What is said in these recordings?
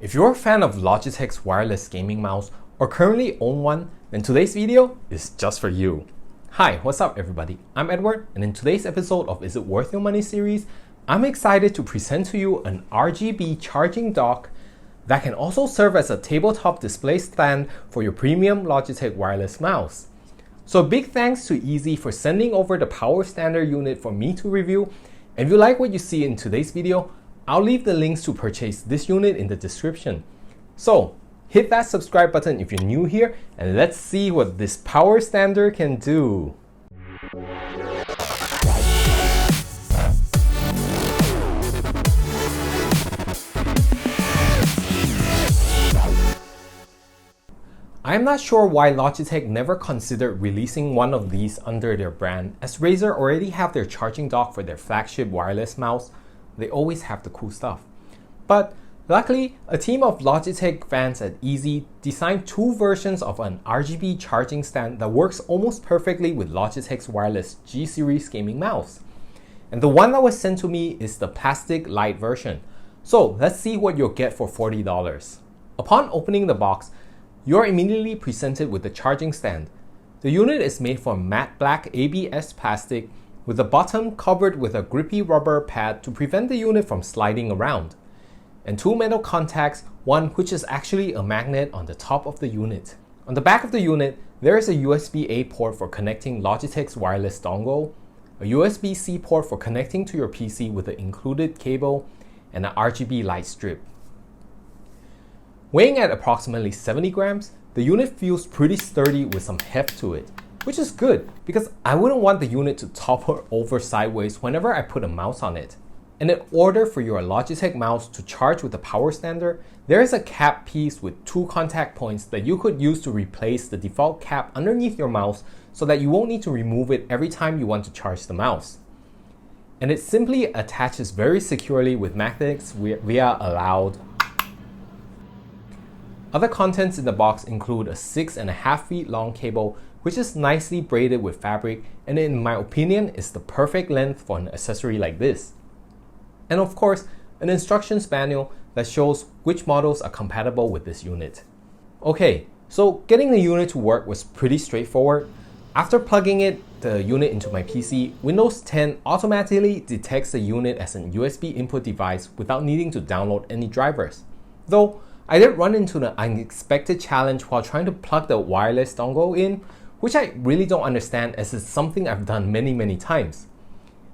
If you're a fan of Logitech's wireless gaming mouse or currently own one, then today's video is just for you. Hi, what's up everybody? I'm Edward, and in today's episode of Is It Worth Your Money series, I'm excited to present to you an RGB charging dock that can also serve as a tabletop display stand for your premium Logitech wireless mouse. So a big thanks to EZY for sending over the Power Stander unit for me to review. And if you like what you see in today's video, I'll leave the links to purchase this unit in the description. So hit that subscribe button if you're new here, and let's see what this Power Stander can do. I'm not sure why Logitech never considered releasing one of these under their brand, as Razer already have their charging dock for their flagship wireless mouse. They always have the cool stuff. But luckily, a team of Logitech fans at EZY designed two versions of an RGB charging stand that works almost perfectly with Logitech's wireless G series gaming mouse. And the one that was sent to me is the plastic light version. So let's see what you'll get for $40. Upon opening the box, you're immediately presented with the charging stand. The unit is made from matte black ABS plastic with the bottom covered with a grippy rubber pad to prevent the unit from sliding around, and two metal contacts, one which is actually a magnet on the top of the unit. On the back of the unit, there is a USB-A port for connecting Logitech's wireless dongle, a USB-C port for connecting to your PC with the included cable, and an RGB light strip. Weighing at approximately 70 grams, the unit feels pretty sturdy with some heft to it, which is good because I wouldn't want the unit to topple over sideways whenever I put a mouse on it. And in order for your Logitech mouse to charge with the Power Stander, there is a cap piece with two contact points that you could use to replace the default cap underneath your mouse so that you won't need to remove it every time you want to charge the mouse. And it simply attaches very securely with magnets via a loud. Other contents in the box include a 6.5 feet long cable, which is nicely braided with fabric, and in my opinion is the perfect length for an accessory like this. And of course, an instructions manual that shows which models are compatible with this unit. Okay, so getting the unit to work was pretty straightforward. After plugging the unit into my PC, Windows 10 automatically detects the unit as an USB input device without needing to download any drivers. Though, I did run into an unexpected challenge while trying to plug the wireless dongle in, which I really don't understand as it's something I've done many times.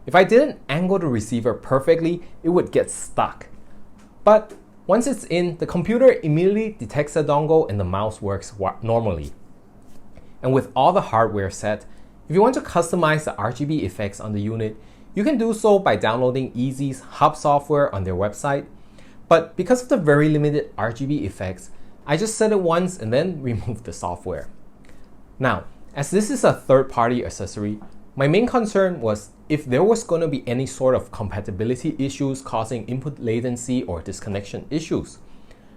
If I didn't angle the receiver perfectly, it would get stuck. But once it's in, the computer immediately detects the dongle and the mouse works normally. And with all the hardware set, if you want to customize the RGB effects on the unit, you can do so by downloading EZY's HUB Software on their website. But because of the very limited RGB effects, I just set it once and then removed the software. Now, as this is a third-party accessory, my main concern was if there was going to be any sort of compatibility issues causing input latency or disconnection issues.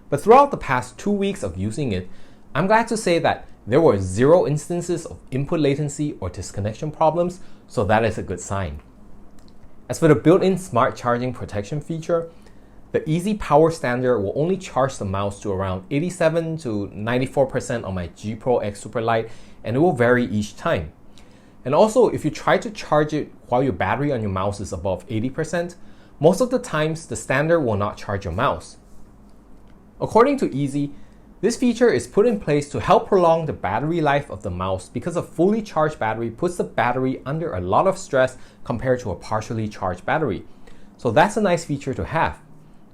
But throughout the past 2 weeks of using it, I'm glad to say that there were 0 instances of input latency or disconnection problems, so that is a good sign. As for the built-in smart charging protection feature, the EZY Power Stander will only charge the mouse to around 87 to 94% on my G Pro X Superlight, and it will vary each time. And also, if you try to charge it while your battery on your mouse is above 80%, most of the times the Stander will not charge your mouse. According to EZY, this feature is put in place to help prolong the battery life of the mouse because a fully charged battery puts the battery under a lot of stress compared to a partially charged battery. So that's a nice feature to have.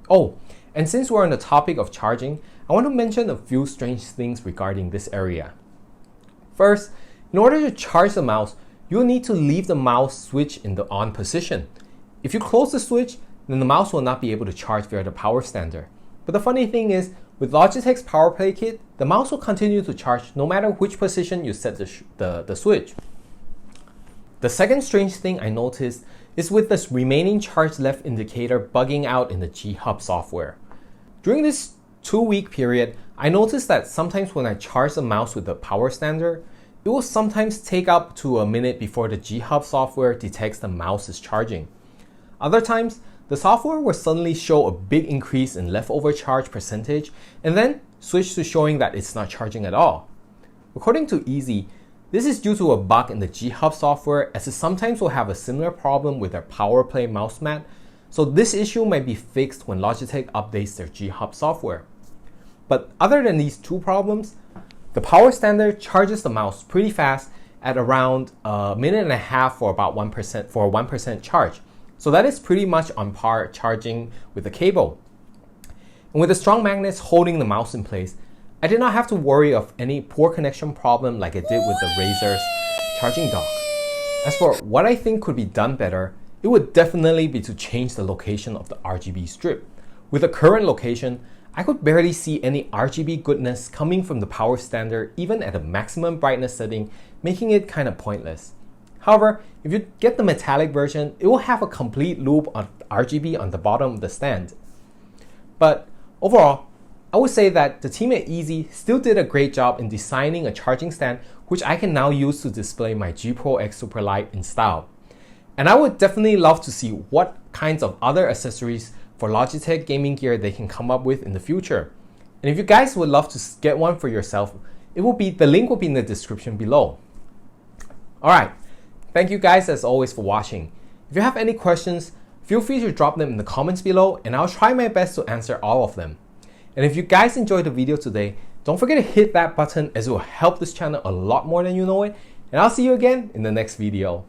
Oh, and since we're on the topic of charging, I want to mention a few strange things regarding this area. First, in order to charge the mouse, you'll need to leave the mouse switch in the on position. If you close the switch, then the mouse will not be able to charge via the Power Stander. But the funny thing is, with Logitech's PowerPlay kit, the mouse will continue to charge no matter which position you set the switch. The second strange thing I noticed is with this remaining charge left indicator bugging out in the EZY HUB software. During this 2-week period, I noticed that sometimes when I charge the mouse with the Power Stander, it will sometimes take up to a minute before the EZY HUB software detects the mouse is charging. Other times, the software will suddenly show a big increase in leftover charge percentage and then switch to showing that it's not charging at all. According to EZY, this is due to a bug in the EZY HUB software, as it sometimes will have a similar problem with their PowerPlay mouse mat, so this issue might be fixed when Logitech updates their EZY HUB software. But other than these two problems, the Power Stander charges the mouse pretty fast at around a minute and a half for about 1% for a 1% charge. So that is pretty much on par charging with the cable. And with the strong magnets holding the mouse in place, I did not have to worry of any poor connection problem like I did with the Razer's charging dock. As for what I think could be done better, it would definitely be to change the location of the RGB strip. With the current location, I could barely see any RGB goodness coming from the Power Stander even at the maximum brightness setting, making it kind of pointless. However, if you get the metallic version, it will have a complete loop of RGB on the bottom of the stand. But overall, I would say that the team at EZY still did a great job in designing a charging stand which I can now use to display my G Pro X Superlight in style. And I would definitely love to see what kinds of other accessories for Logitech gaming gear they can come up with in the future. And if you guys would love to get one for yourself, the link will be in the description below. Alright, thank you guys as always for watching. If you have any questions, feel free to drop them in the comments below and I'll try my best to answer all of them. And if you guys enjoyed the video today, don't forget to hit that button as it will help this channel a lot more than you know it. And I'll see you again in the next video.